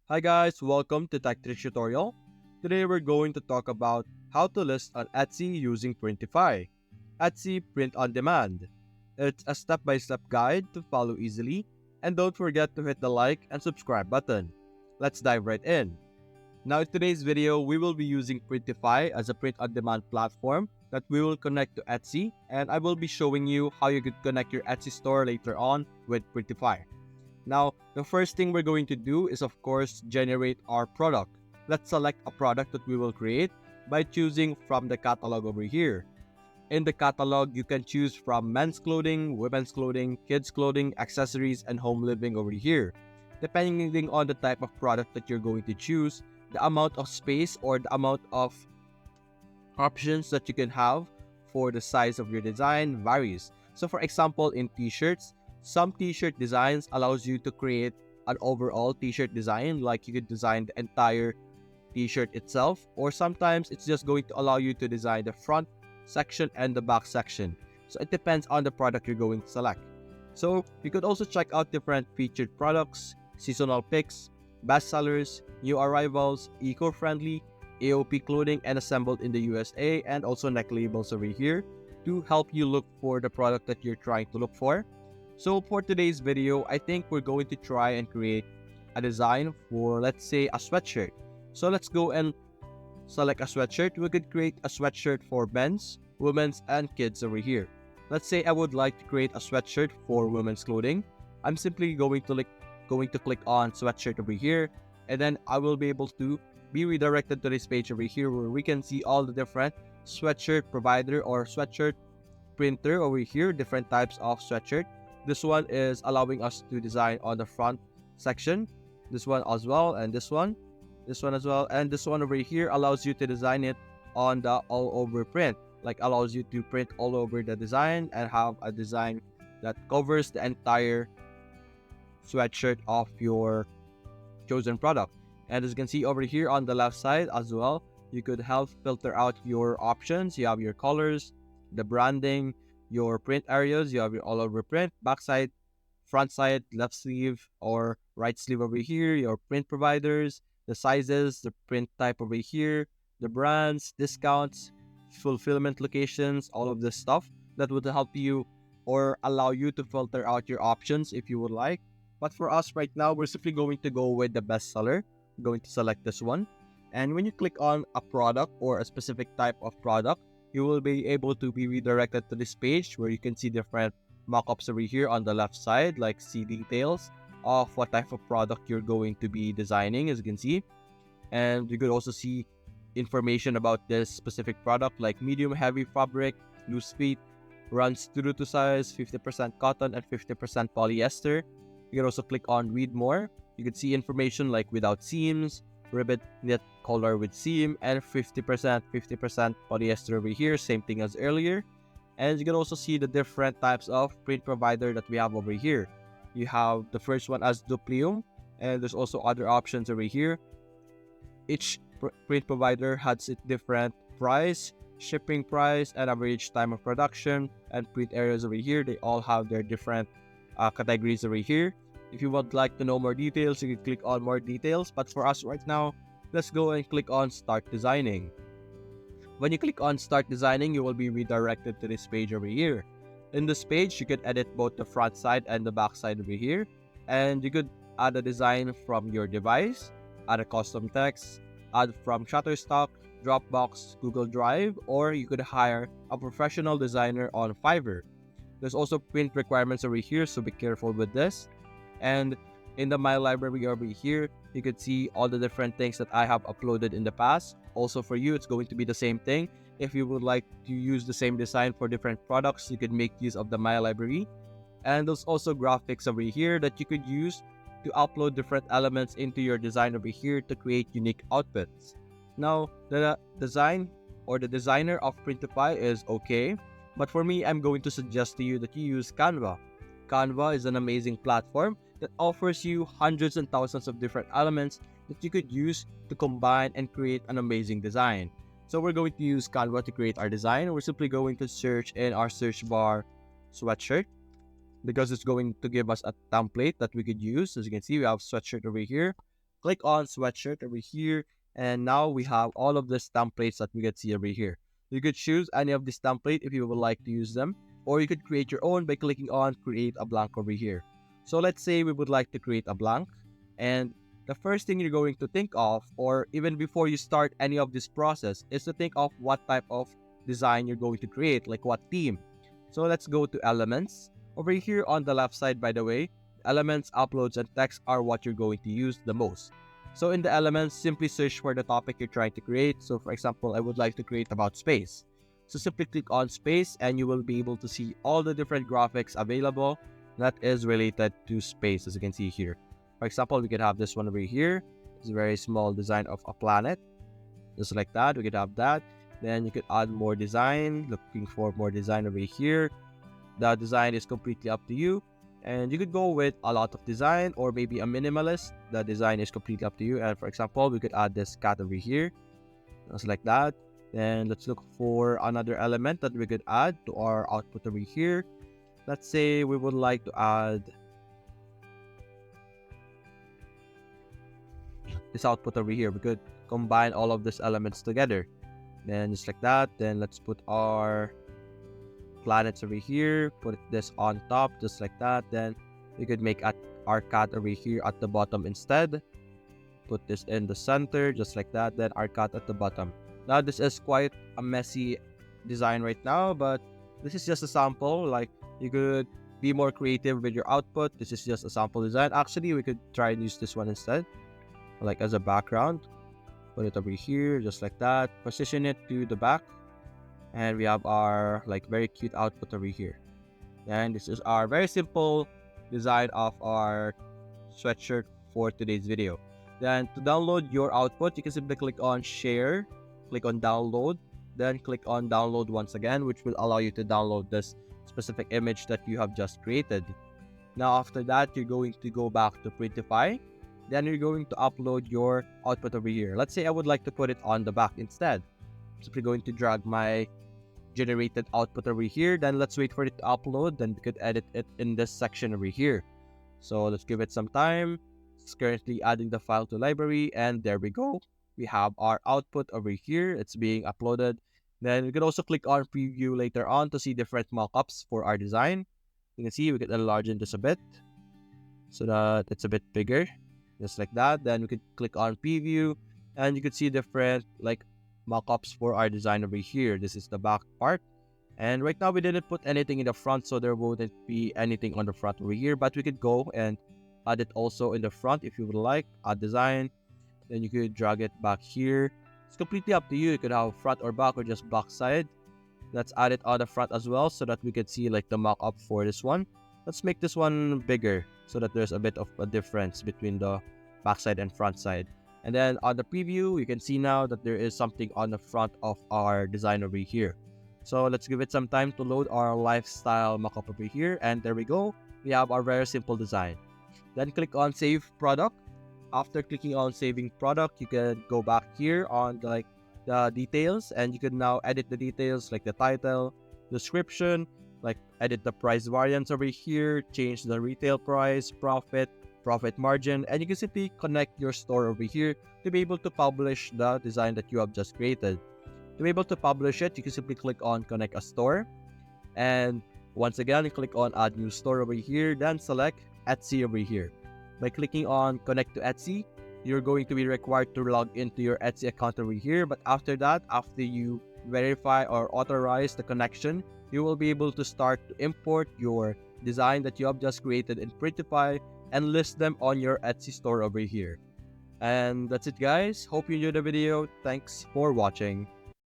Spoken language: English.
Hi guys, welcome to Tech Trick Tutorial. Today we're going to talk about how to list on Etsy using Printify. Etsy Print on Demand. It's a step-by-step guide to follow easily, and don't forget to hit the like and subscribe button. Let's dive right in. Now in today's video, we will be using Printify as a print-on-demand platform that we will connect to Etsy, and I will be showing you how you could connect your Etsy store later on with Printify. Now, the first thing we're going to do is of course generate our product. Let's select a product that we will create by choosing from the catalog over here. In the catalog, you can choose from men's clothing, women's clothing, kids clothing, accessories, and home living over here. Depending on the type of product that you're going to choose, the amount of space or the amount of options that you can have for the size of your design varies. So for example, in t-shirts, some t-shirt designs allows you to create an overall t-shirt design, like you could design the entire t-shirt itself, or sometimes it's just going to allow you to design the front section and the back section. So it depends on the product you're going to select. So you could also check out different featured products, seasonal picks, bestsellers, new arrivals, eco-friendly, AOP clothing, and assembled in the USA, and also neck labels over here to help you look for the product that you're trying to look for. So for today's video, I think we're going to try and create a design for, let's say, a sweatshirt. So let's go and select a sweatshirt. We could create a sweatshirt for men's, women's, and kids over here. Let's say I would like to create a sweatshirt for women's clothing. I'm simply going to click on sweatshirt over here, and then I will be able to be redirected to this page over here where we can see all the different sweatshirt provider or sweatshirt printer over here, different types of sweatshirt. This one is allowing us to design on the front section, this one as well, and this one as well, and this one over here allows you to design it on the all over print, like allows you to print all over the design and have a design that covers the entire sweatshirt of your chosen product. And as you can see over here on the left side as well, you could help filter out your options. You have your colors, the branding, your print areas. You have your all over print, back side, front side, left sleeve, or right sleeve over here, your print providers, the sizes, the print type over here, the brands, discounts, fulfillment locations, all of this stuff that would help you or allow you to filter out your options if you would like. But for us right now, we're simply going to go with the bestseller. I'm going to select this one. And when you click on a product or a specific type of product, you will be able to be redirected to this page where you can see different mockups over here on the left side, like see details of what type of product you're going to be designing, as you can see. And you could also see information about this specific product, like medium heavy fabric, loose fit, runs true to size, 50% cotton and 50% polyester. You can also click on read more. You can see information like without seams, ribbon knit collar with seam, and 50% polyester over here, same thing as earlier. And you can also see the different types of print provider that we have over here. You have the first one as Duplium, and there's also other options over here. Each print provider has its different price, shipping price, and average time of production, and print areas over here. They all have their different categories over here. If you would like to know more details, you can click on more details. But for us right now, let's go and click on start designing. When you click on start designing, you will be redirected to this page over here. In this page, you can edit both the front side and the back side over here. And you could add a design from your device, add a custom text, add from Shutterstock, Dropbox, Google Drive, or you could hire a professional designer on Fiverr. There's also print requirements over here, so be careful with this. And in the My Library over here, you could see all the different things that I have uploaded in the past. Also for you, it's going to be the same thing. If you would like to use the same design for different products, you could make use of the My Library. And there's also graphics over here that you could use to upload different elements into your design over here to create unique outfits. Now, the design or the designer of Printify is okay, but for me, I'm going to suggest to you that you use Canva. Canva is an amazing platform that offers you hundreds and thousands of different elements that you could use to combine and create an amazing design. So we're going to use Canva to create our design. We're simply going to search in our search bar sweatshirt, because it's going to give us a template that we could use. As you can see, we have sweatshirt over here. Click on sweatshirt over here, and now we have all of these templates that we can see over here. You could choose any of this template if you would like to use them, or you could create your own by clicking on create a blank over here. So let's say we would like to create a blank, and the first thing you're going to think of, or even before you start any of this process, is to think of what type of design you're going to create, like what theme. So let's go to elements. Over here on the left side, by the way, elements, uploads, and text are what you're going to use the most. So in the elements, simply search for the topic you're trying to create. So for example, I would like to create about space. So simply click on space and you will be able to see all the different graphics available that is related to space, as you can see here. For example, we could have this one over here. It's a very small design of a planet. Just like that, we could have that. Then you could add more design, looking for more design over here. The design is completely up to you. And you could go with a lot of design or maybe a minimalist. The design is completely up to you. And for example, we could add this cat over here. Just like that. Then let's look for another element that we could add to our output over here. Let's say we would like to add this output over here. We could combine all of these elements together. Then just like that. Then let's put our planets over here, put this on top just like that. Then we could make our cat over here at the bottom instead. Put this in the center just like that. Then our cat at the bottom. Now this is quite a messy design right now, but this is just a sample. Like, you could be more creative with your output. This is just a sample design. Actually, we could try and use this one instead, like as a background. Put it over here just like that. Position it to the back. And we have our like very cute output over here. And this is our very simple design of our sweatshirt for today's video. Then to download your output, you can simply click on share, click on download, then click on download once again, which will allow you to download this specific image that you have just created. Now after that, you're going to go back to Printify. Then you're going to upload your output over here. Let's say I would like to put it on the back instead. I'm simply going to drag my generated output over here. Then let's wait for it to upload. Then we could edit it in this section over here. So let's give it some time. It's currently adding the file to library, and there we go. We have our output over here. It's being uploaded. Then we can also click on preview later on to see different mockups for our design. You can see we can enlarge this a bit so that it's a bit bigger, just like that. Then we could click on preview, and you could see different like mockups for our design over here. This is the back part, and right now we didn't put anything in the front, so there wouldn't be anything on the front over here, but we could go and add it also in the front if you would like. Add design, then you could drag it back here. It's completely up to you. You could have front or back or just back side. Let's add it on the front as well so that we could see like the mock-up for this one. Let's make this one bigger so that there's a bit of a difference between the back side and front side. And then on the preview, you can see now that there is something on the front of our design over here. So let's give it some time to load our lifestyle mockup over here. And there we go. We have our very simple design. Then click on save product. After clicking on saving product, you can go back here on the details, and you can now edit the details like the title, description, like edit the price variance over here, change the retail price, profit margin, and you can simply connect your store over here to be able to publish the design that you have just created. To be able to publish it, you can simply click on connect a store, and once again, you click on add new store over here, then select Etsy over here. By clicking on connect to Etsy, you're going to be required to log into your Etsy account over here. But after that, after you verify or authorize the connection, you will be able to start to import your design that you have just created in Printify and list them on your Etsy store over here. And that's it, guys. Hope you enjoyed the video. Thanks for watching.